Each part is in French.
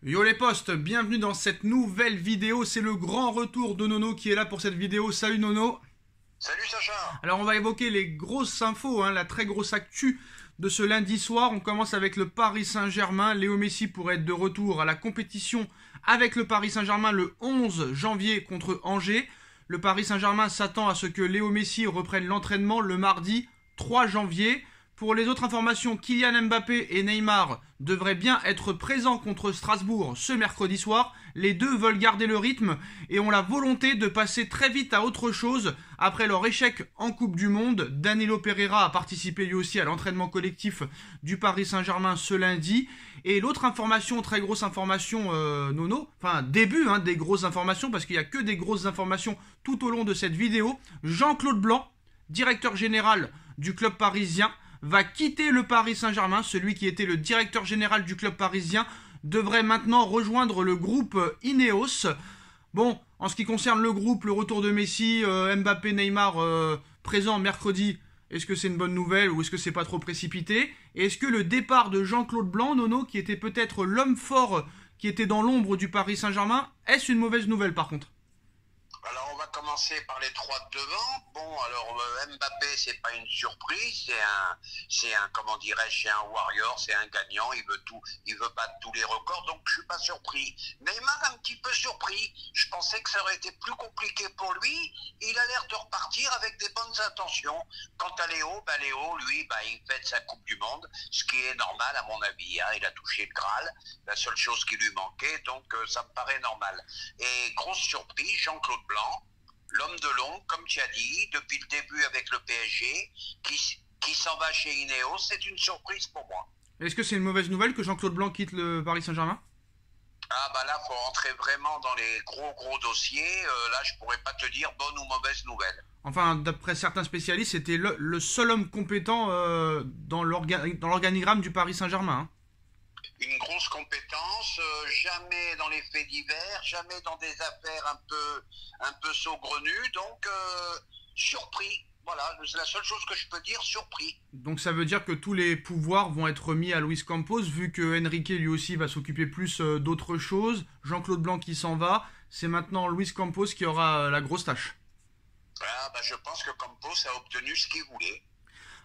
Yo les potes, bienvenue dans cette nouvelle vidéo, c'est le grand retour de Nono qui est là pour cette vidéo. Salut Nono. Salut Sacha. Alors on va évoquer les grosses infos, la très grosse actu de ce lundi soir. On commence avec le Paris Saint-Germain. Léo Messi pourrait être de retour à la compétition avec le Paris Saint-Germain le 11 janvier contre Angers. Le Paris Saint-Germain s'attend à ce que Léo Messi reprenne l'entraînement le mardi 3 janvier. Pour les autres informations, Kylian Mbappé et Neymar devraient bien être présents contre Strasbourg ce mercredi soir. Les deux veulent garder le rythme et ont la volonté de passer très vite à autre chose. Après leur échec en Coupe du Monde, Danilo Pereira a participé lui aussi à l'entraînement collectif du Paris Saint-Germain ce lundi. Et l'autre information, très grosse information, Nono, enfin début des grosses informations, parce qu'il n'y a que des grosses informations tout au long de cette vidéo. Jean-Claude Blanc, directeur général du club parisien, va quitter le Paris Saint-Germain. Celui qui était le directeur général du club parisien devrait maintenant rejoindre le groupe Ineos. Bon, en ce qui concerne le groupe, le retour de Messi, Mbappé, Neymar présent mercredi, est-ce que c'est une bonne nouvelle ou est-ce que c'est pas trop précipité? Et est-ce que le départ de Jean-Claude Blanc, Nono, qui était peut-être l'homme fort qui était dans l'ombre du Paris Saint-Germain, est-ce une mauvaise nouvelle par contre? Alors on va commencer par les trois de devant. Bon, alors Mbappé, c'est pas une surprise, comment dirais-je, c'est un warrior, c'est un gagnant, il veut battre tous les records, donc je suis pas surpris. Neymar, un petit peu surpris. Je pensais que ça aurait été plus compliqué pour lui. Il a l'air de repartir avec des bonnes intentions. Quant à Léo, lui, il fête sa Coupe du Monde, ce qui est normal à mon avis. Il a touché le Graal, la seule chose qui lui manquait, donc ça me paraît normal. Et grosse surprise, Jean-Claude Blanc, l'homme de l'ombre, comme tu as dit, depuis le début avec le PSG, qui s'en va chez Ineos, c'est une surprise pour moi. Est-ce que c'est une mauvaise nouvelle que Jean-Claude Blanc quitte le Paris Saint-Germain? Ah là, faut rentrer vraiment dans les gros dossiers. Là, je pourrais pas te dire bonne ou mauvaise nouvelle. Enfin, d'après certains spécialistes, c'était le seul homme compétent dans l'organigramme du Paris Saint-Germain. Une grosse compétence, jamais dans les faits divers, jamais dans des affaires un peu saugrenues, donc surpris. Voilà, c'est la seule chose que je peux dire, surpris. Donc ça veut dire que tous les pouvoirs vont être mis à Luis Campos, vu que Enrique lui aussi va s'occuper plus d'autres choses. Jean-Claude Blanc qui s'en va, c'est maintenant Luis Campos qui aura la grosse tâche. Je pense que Campos a obtenu ce qu'il voulait.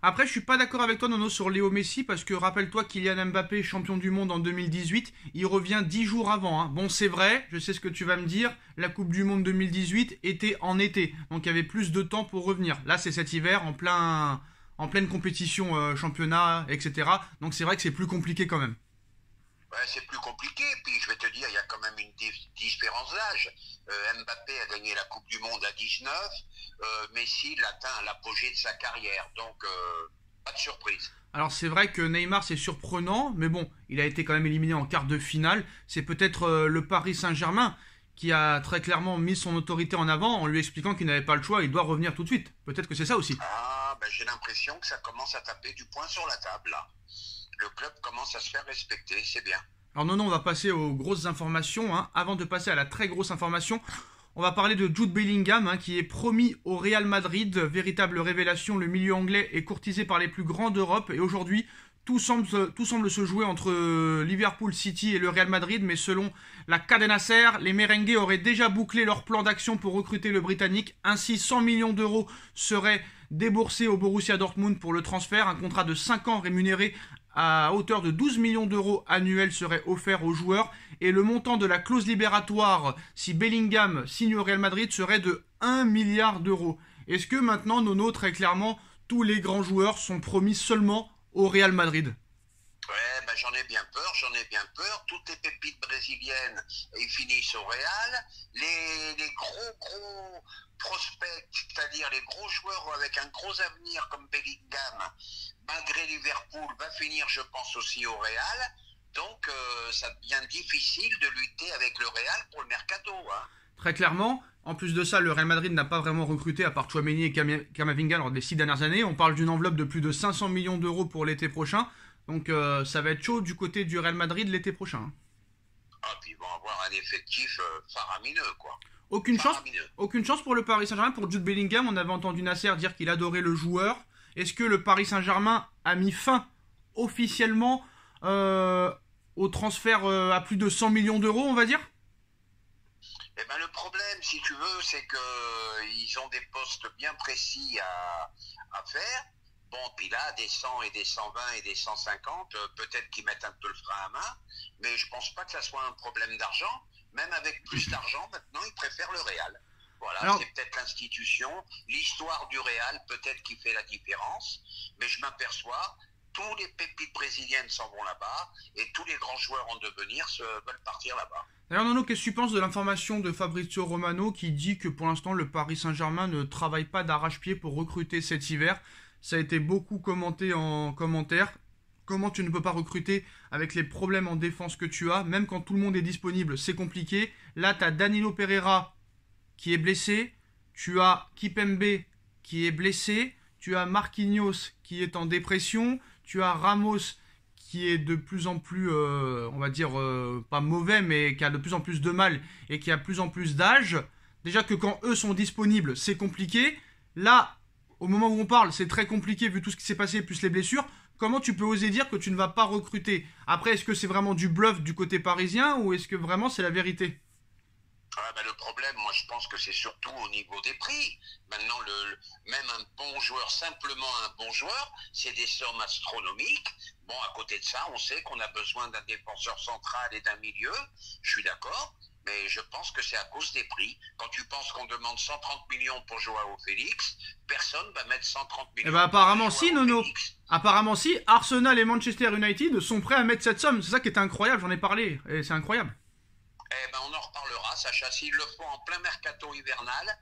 Après, je suis pas d'accord avec toi, Nono, sur Léo Messi, parce que rappelle-toi Kylian Mbappé, champion du monde en 2018, il revient 10 jours avant. Bon, c'est vrai, je sais ce que tu vas me dire, la Coupe du Monde 2018 était en été, donc il y avait plus de temps pour revenir. Là, c'est cet hiver, en pleine compétition, championnat, etc. Donc c'est vrai que c'est plus compliqué quand même. C'est plus compliqué, puis je vais te dire, il y a quand même une différence d'âge. Mbappé a gagné la Coupe du Monde à 19, Messi l'atteint à l'apogée de sa carrière, donc pas de surprise. Alors c'est vrai que Neymar c'est surprenant, mais bon, il a été quand même éliminé en quart de finale. C'est peut-être le Paris Saint-Germain qui a très clairement mis son autorité en avant en lui expliquant qu'il n'avait pas le choix, il doit revenir tout de suite. Peut-être que c'est ça aussi. J'ai l'impression que ça commence à taper du poing sur la table, là. Le club commence à se faire respecter, c'est bien. Alors non, on va passer aux grosses informations. Avant de passer à la très grosse information, on va parler de Jude Bellingham qui est promis au Real Madrid. Véritable révélation, le milieu anglais est courtisé par les plus grands d'Europe et aujourd'hui, tout semble se jouer entre Liverpool City et le Real Madrid, mais selon la Cadena Ser, les merengues auraient déjà bouclé leur plan d'action pour recruter le Britannique. Ainsi, 100 millions d'euros seraient déboursés au Borussia Dortmund pour le transfert. Un contrat de 5 ans rémunéré à hauteur de 12 millions d'euros annuels serait offert aux joueurs et le montant de la clause libératoire si Bellingham signe au Real Madrid serait de 1 milliard d'euros. Est-ce que maintenant, Nono, très clairement, tous les grands joueurs sont promis seulement au Real Madrid? J'en ai bien peur. Toutes les pépites brésiliennes, ils finissent au Real. Les gros prospects, c'est-à-dire les gros joueurs avec un gros avenir comme Bellingham, malgré Liverpool, va finir, je pense, aussi au Real. Donc, ça devient difficile de lutter avec le Real pour le mercato. Très clairement. En plus de ça, le Real Madrid n'a pas vraiment recruté, à part Tchouaméni et Camavinga lors des 6 dernières années. On parle d'une enveloppe de plus de 500 millions d'euros pour l'été prochain. Donc ça va être chaud du côté du Real Madrid l'été prochain. Puis ils vont avoir un effectif faramineux, quoi. Aucune chance pour le Paris Saint-Germain, pour Jude Bellingham. On avait entendu Nasser dire qu'il adorait le joueur. Est-ce que le Paris Saint-Germain a mis fin officiellement au transfert à plus de 100 millions d'euros, on va dire? Eh ben, le problème, si tu veux, c'est que ils ont des postes bien précis à faire. Bon, puis là, des 100 et des 120 et des 150, peut-être qu'ils mettent un peu le frein à main, mais je pense pas que ça soit un problème d'argent. Même avec plus d'argent, maintenant, ils préfèrent le Real. Voilà, alors, c'est peut-être l'institution, l'histoire du Real, peut-être qui fait la différence, mais je m'aperçois, tous les pépites brésiliennes s'en vont là-bas, et tous les grands joueurs en devenir veulent partir là-bas. D'ailleurs, Nono, qu'est-ce que tu penses de l'information de Fabrizio Romano qui dit que pour l'instant, le Paris Saint-Germain ne travaille pas d'arrache-pied pour recruter cet hiver? Ça a été beaucoup commenté en commentaire. Comment tu ne peux pas recruter avec les problèmes en défense que tu as? Même quand tout le monde est disponible, c'est compliqué. Là, tu as Danilo Pereira qui est blessé. Tu as Kipembe qui est blessé. Tu as Marquinhos qui est en dépression. Tu as Ramos qui est de plus en plus, on va dire, pas mauvais, mais qui a de plus en plus de mal et qui a de plus en plus d'âge. Déjà que quand eux sont disponibles, c'est compliqué. Là, au moment où on parle, c'est très compliqué vu tout ce qui s'est passé, plus les blessures. Comment tu peux oser dire que tu ne vas pas recruter? Après, est-ce que c'est vraiment du bluff du côté parisien ou est-ce que vraiment c'est la vérité? Le problème, moi je pense que c'est surtout au niveau des prix. Maintenant, même un bon joueur, simplement un bon joueur, c'est des sommes astronomiques. Bon, à côté de ça, on sait qu'on a besoin d'un défenseur central et d'un milieu. Je suis d'accord. Mais je pense que c'est à cause des prix. Quand tu penses qu'on demande 130 millions pour Joao Félix, personne va mettre 130 millions. Eh ben apparemment si, Nono. Apparemment si, Arsenal et Manchester United sont prêts à mettre cette somme. C'est ça qui est incroyable, j'en ai parlé. Et c'est incroyable. Eh ben on en reparlera, Sacha. S'ils le font en plein mercato hivernal,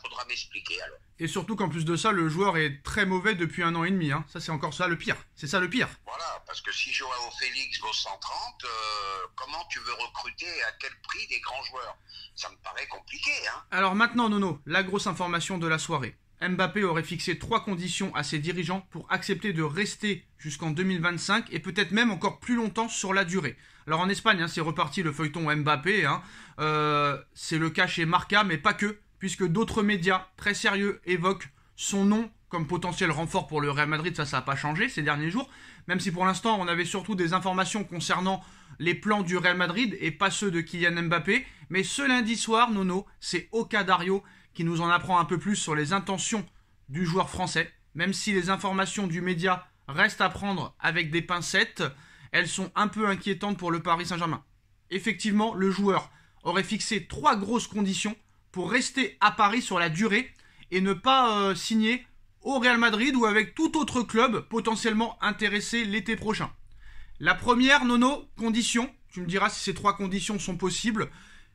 faudra m'expliquer alors. Et surtout qu'en plus de ça, le joueur est très mauvais depuis 1 an et demi. Hein. Ça, c'est encore ça le pire. C'est ça le pire. Voilà, parce que si Joao Félix vaut 130, comment tu veux recruter et à quel prix des grands joueurs? Ça me paraît compliqué, hein. Alors maintenant, Nono, la grosse information de la soirée. Mbappé aurait fixé 3 conditions à ses dirigeants pour accepter de rester jusqu'en 2025 et peut-être même encore plus longtemps sur la durée. Alors en Espagne, c'est reparti le feuilleton Mbappé. C'est le cas chez Marca, mais pas que, puisque d'autres médias très sérieux évoquent son nom comme potentiel renfort pour le Real Madrid. Ça n'a pas changé ces derniers jours, même si pour l'instant on avait surtout des informations concernant les plans du Real Madrid et pas ceux de Kylian Mbappé. Mais ce lundi soir, Nono, c'est Oka Dario qui nous en apprend un peu plus sur les intentions du joueur français. Même si les informations du média restent à prendre avec des pincettes, elles sont un peu inquiétantes pour le Paris Saint-Germain. Effectivement, le joueur aurait fixé 3 grosses conditions pour rester à Paris sur la durée et ne pas signer au Real Madrid ou avec tout autre club potentiellement intéressé l'été prochain. La première, Nono, condition, tu me diras si ces 3 conditions sont possibles.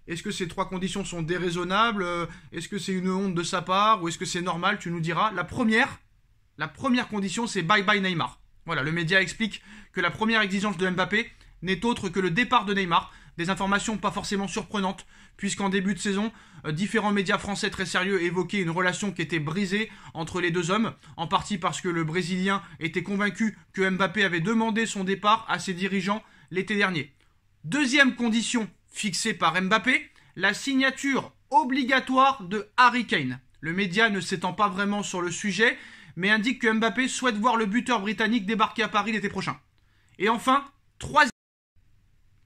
Est-ce que ces 3 conditions sont déraisonnables? Est-ce que c'est une honte de sa part? Ou est-ce que c'est normal? Tu nous diras. La première condition, c'est bye bye Neymar. Voilà, le média explique que la première exigence de Mbappé n'est autre que le départ de Neymar. Des informations pas forcément surprenantes, puisqu'en début de saison, différents médias français très sérieux évoquaient une relation qui était brisée entre les deux hommes, en partie parce que le Brésilien était convaincu que Mbappé avait demandé son départ à ses dirigeants l'été dernier. Deuxième condition fixée par Mbappé, la signature obligatoire de Harry Kane. Le média ne s'étend pas vraiment sur le sujet, mais indique que Mbappé souhaite voir le buteur britannique débarquer à Paris l'été prochain. Et enfin,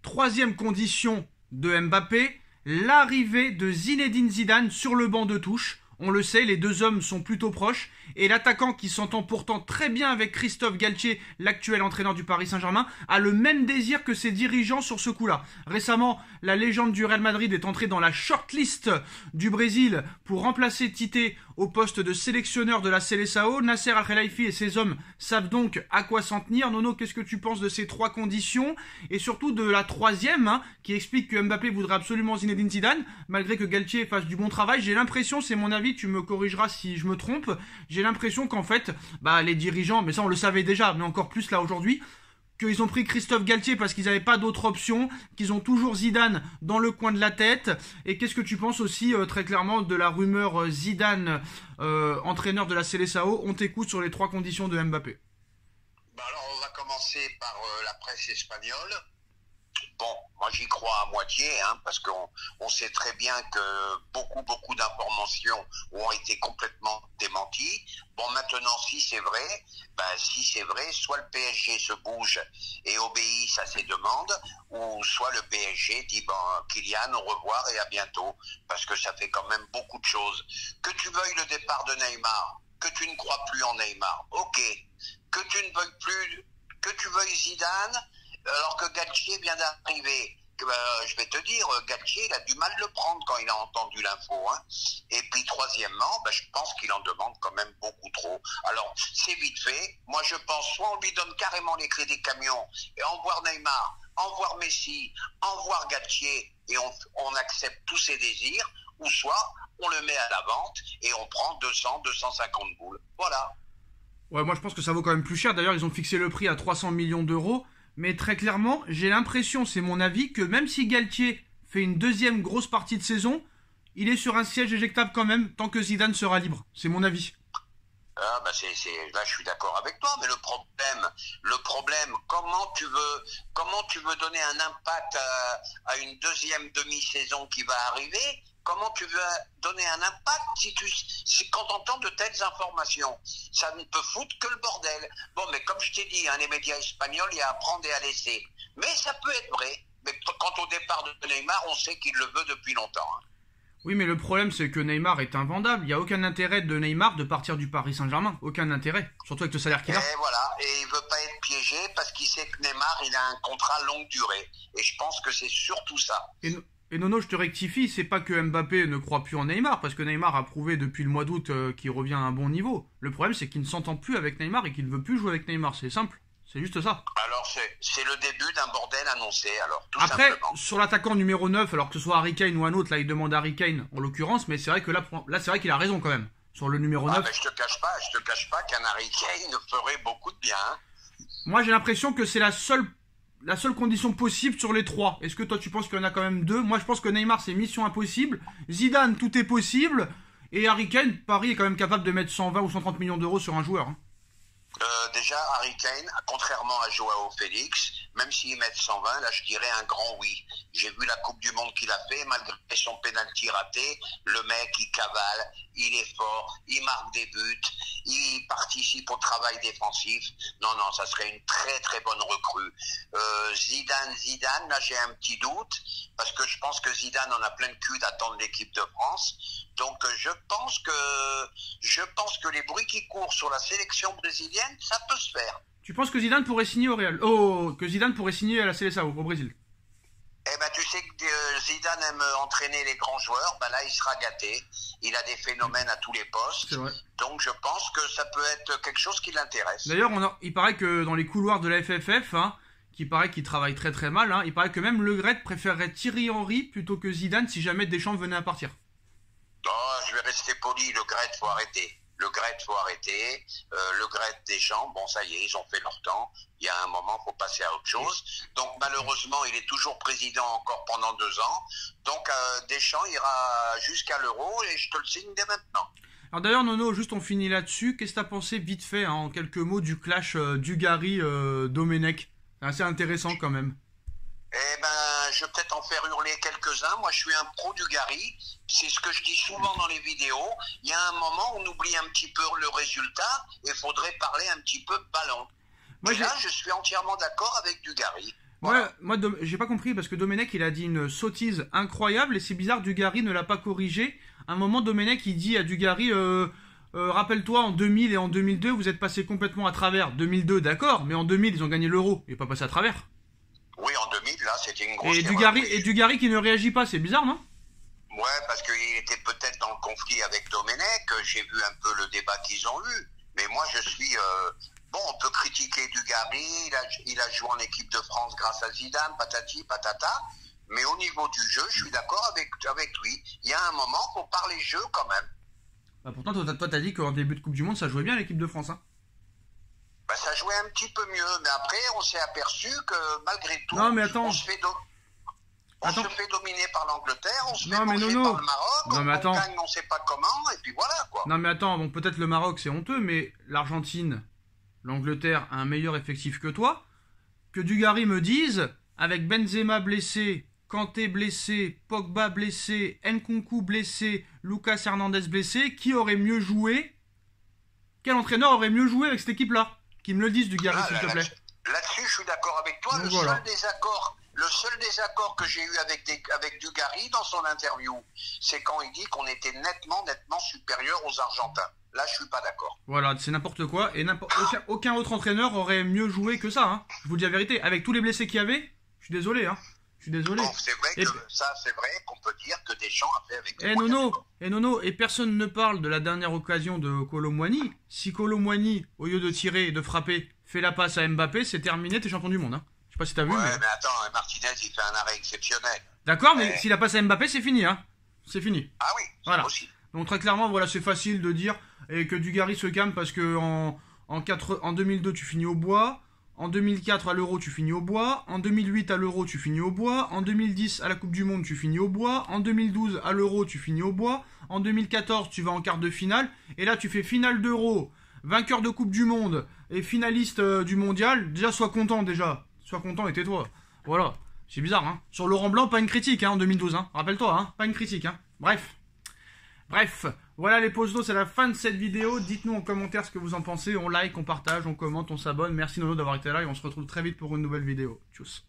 troisième condition de Mbappé, l'arrivée de Zinedine Zidane sur le banc de touche. On le sait, les deux hommes sont plutôt proches. Et l'attaquant qui s'entend pourtant très bien avec Christophe Galtier, l'actuel entraîneur du Paris Saint-Germain, a le même désir que ses dirigeants sur ce coup-là. Récemment, la légende du Real Madrid est entrée dans la shortlist du Brésil pour remplacer Tite au poste de sélectionneur de la Seleção. Nasser Al-Khelaifi et ses hommes savent donc à quoi s'en tenir. Nono, qu'est-ce que tu penses de ces 3 conditions? Et surtout de la troisième, qui explique que Mbappé voudrait absolument Zinedine Zidane, malgré que Galtier fasse du bon travail. J'ai l'impression, c'est mon avis, tu me corrigeras si je me trompe, j'ai l'impression qu'en fait, les dirigeants, mais ça on le savait déjà, mais encore plus là aujourd'hui, qu'ils ont pris Christophe Galtier parce qu'ils n'avaient pas d'autre option, qu'ils ont toujours Zidane dans le coin de la tête. Et qu'est-ce que tu penses aussi très clairement de la rumeur Zidane, entraîneur de la Seleção? On t'écoute sur les 3 conditions de Mbappé. Alors on va commencer par la presse espagnole. Bon, moi j'y crois à moitié, hein, parce qu'on sait très bien que beaucoup d'informations ont été complètement démenties. Bon, maintenant, si c'est vrai, soit le PSG se bouge et obéit à ses demandes, ou soit le PSG dit, bon, Kylian, au revoir et à bientôt, parce que ça fait quand même beaucoup de choses. Que tu veuilles le départ de Neymar, que tu ne crois plus en Neymar, ok. Que tu ne veuilles plus, que tu veuilles Zidane, alors que Galtier vient d'arriver. Je vais te dire, Galtier, il a du mal de le prendre quand il a entendu l'info. Hein. Et puis, troisièmement, je pense qu'il en demande quand même beaucoup trop. Alors, c'est vite fait. Moi, je pense, soit on lui donne carrément les clés des camions, et envoie Neymar, envoie Messi, envoie Galtier, et on accepte tous ses désirs, ou soit on le met à la vente, et on prend 200, 250 boules. Voilà. Ouais, moi je pense que ça vaut quand même plus cher. D'ailleurs, ils ont fixé le prix à 300 millions d'euros. Mais très clairement, j'ai l'impression, c'est mon avis, que même si Galtier fait une deuxième grosse partie de saison, il est sur un siège éjectable quand même, tant que Zidane sera libre. C'est mon avis. Ah, là, je suis d'accord avec toi, mais le problème, comment tu veux donner un impact à une deuxième demi-saison qui va arriver? Comment tu veux donner un impact si quand on entend de telles informations? Ça ne peut foutre que le bordel. Bon, mais comme je t'ai dit, hein, les médias espagnols, il y a à prendre et à laisser. Mais ça peut être vrai. Mais quant au départ de Neymar, on sait qu'il le veut depuis longtemps. Hein. Oui, mais le problème, c'est que Neymar est invendable. Il n'y a aucun intérêt de Neymar de partir du Paris Saint-Germain. Aucun intérêt. Surtout avec le salaire qu'il a. Et voilà. Et il veut pas être piégé parce qu'il sait que Neymar, il a un contrat longue durée. Et je pense que c'est surtout ça. Et Nono, je te rectifie, c'est pas que Mbappé ne croit plus en Neymar, parce que Neymar a prouvé depuis le mois d'août qu'il revient à un bon niveau. Le problème, c'est qu'il ne s'entend plus avec Neymar et qu'il ne veut plus jouer avec Neymar. C'est simple. C'est juste ça. Alors, c'est le début d'un bordel annoncé, alors, tout Après, simplement. sur l'attaquant numéro 9, alors que ce soit Harry Kane ou un autre, là, il demande Harry Kane, en l'occurrence, mais c'est vrai que là c'est vrai qu'il a raison, quand même, sur le numéro 9. Je te cache pas qu'un Harry Kane ferait beaucoup de bien, hein. Moi, j'ai l'impression que c'est la seule condition possible sur les trois. Est-ce que toi, tu penses qu'il y en a quand même deux? Moi, je pense que Neymar, c'est mission impossible. Zidane, tout est possible. Et Harry Kane, Paris est quand même capable de mettre 120 ou 130 millions d'euros sur un joueur, hein. Déjà, Harry Kane, contrairement à Joao Félix, même s'ils mettent 120, là je dirais un grand oui. J'ai vu la Coupe du Monde qu'il a fait, malgré son pénalty raté, le mec il cavale, il est fort, il marque des buts, il participe au travail défensif. Non, ça serait une très très bonne recrue. Zidane, là j'ai un petit doute, parce que je pense que Zidane en a plein de cul d'attendre l'équipe de France. Donc je pense que les bruits qui courent sur la sélection brésilienne, ça peut se faire. Tu penses que Zidane pourrait signer au Real? Oh, que Zidane pourrait signer à la Seleção au Brésil? Eh ben tu sais que Zidane aime entraîner les grands joueurs, là il sera gâté. Il a des phénomènes à tous les postes. C'est vrai. Donc je pense que ça peut être quelque chose qui l'intéresse. D'ailleurs, il paraît que dans les couloirs de la FFF, qui paraît qu'il travaille très très mal, il paraît que même Le Gret préférerait Thierry Henry plutôt que Zidane si jamais Deschamps venait à partir. Oh, je vais rester poli, Le Gret, faut arrêter. Le Gret, Deschamps, bon ça y est, ils ont fait leur temps. Il y a un moment, faut passer à autre chose. Donc malheureusement, il est toujours président encore pendant 2 ans. Donc Deschamps ira jusqu'à l'Euro et je te le signe dès maintenant. Alors d'ailleurs, Nono, juste on finit là-dessus. Qu'est-ce que t'as pensé vite fait, en quelques mots, du clash Dugarry-Domenech? C'est assez intéressant quand même. Eh ben, je vais peut-être en faire hurler quelques-uns. Moi, je suis un pro Dugarry. C'est ce que je dis souvent dans les vidéos. Il y a un moment où on oublie un petit peu le résultat et il faudrait parler un petit peu ballon. Moi, là, je suis entièrement d'accord avec Dugarry. Voilà. Moi, j'ai pas compris parce que Domenech, il a dit une sottise incroyable et c'est bizarre, Dugarry ne l'a pas corrigé. À un moment, Domenech, il dit à Dugarry, rappelle-toi, en 2000 et en 2002, vous êtes passé complètement à travers. 2002, d'accord, mais en 2000, ils ont gagné l'Euro et pas passé à travers. Oui, en 2000, là, c'était une grosse et Dugarry qui ne réagit pas, c'est bizarre, non? Ouais, parce qu'il était peut-être dans le conflit avec Domenech. J'ai vu un peu le débat qu'ils ont eu. Mais moi, je suis... Bon, on peut critiquer Dugarry. Il a joué en équipe de France grâce à Zidane, patati, patata. Mais au niveau du jeu, je suis d'accord avec lui. Il y a un moment, il faut parler jeu quand même. Pourtant, toi, t'as dit qu'en début de Coupe du Monde, ça jouait bien l'équipe de France, hein? Ça jouait un petit peu mieux, mais après on s'est aperçu que malgré tout, non, mais attends. on se fait dominer par l'Angleterre, on se fait manger par le Maroc, on gagne on sait pas comment, et puis voilà quoi. Non mais attends, bon peut-être le Maroc c'est honteux, mais l'Argentine, l'Angleterre a un meilleur effectif que toi. Que Dugarry me dise, avec Benzema blessé, Kanté blessé, Pogba blessé, Nkunku blessé, Lucas Hernandez blessé, qui aurait mieux joué? Quel entraîneur aurait mieux joué avec cette équipe-là? Qui me le dise, Dugarry, s'il te plaît. Là-dessus, je suis d'accord avec toi. Donc, Le seul désaccord que j'ai eu avec Dugarry dans son interview, c'est quand il dit qu'on était nettement supérieur aux Argentins. Là, je suis pas d'accord. Voilà, c'est n'importe quoi. Et aucun autre entraîneur aurait mieux joué que ça. Hein. Je vous dis la vérité. Avec tous les blessés qu'il y avait, je suis désolé. Hein. Je suis désolé. Bon, c'est vrai c'est vrai qu'on peut dire que Deschamps a fait avec. Nono, et personne ne parle de la dernière occasion de Kolo Muani. Si Kolo Muani, au lieu de tirer et de frapper, fait la passe à Mbappé, c'est terminé, t'es champion du monde. Hein. Je sais pas si t'as vu. Ouais, mais attends, Martinez, il fait un arrêt exceptionnel. D'accord, mais si la passe à Mbappé, c'est fini. Hein. C'est fini. Ah oui, voilà. Possible. Donc très clairement, voilà, c'est facile de dire et que Dugarry se calme parce que en 2002, tu finis au bois. En 2004, à l'Euro, tu finis au bois. En 2008, à l'Euro, tu finis au bois. En 2010, à la Coupe du Monde, tu finis au bois. En 2012, à l'Euro, tu finis au bois. En 2014, tu vas en quart de finale. Et là, tu fais finale d'Euro, vainqueur de Coupe du Monde et finaliste du Mondial. Déjà, sois content, déjà. Sois content et tais-toi. Voilà. C'est bizarre, hein. Sur Laurent Blanc, pas une critique, hein, en 2012, hein. Rappelle-toi, hein. Pas une critique, hein. Bref, voilà les posts d'eau, c'est la fin de cette vidéo. Dites-nous en commentaire ce que vous en pensez. On like, on partage, on commente, on s'abonne. Merci Nono d'avoir été là et on se retrouve très vite pour une nouvelle vidéo. Tchuss.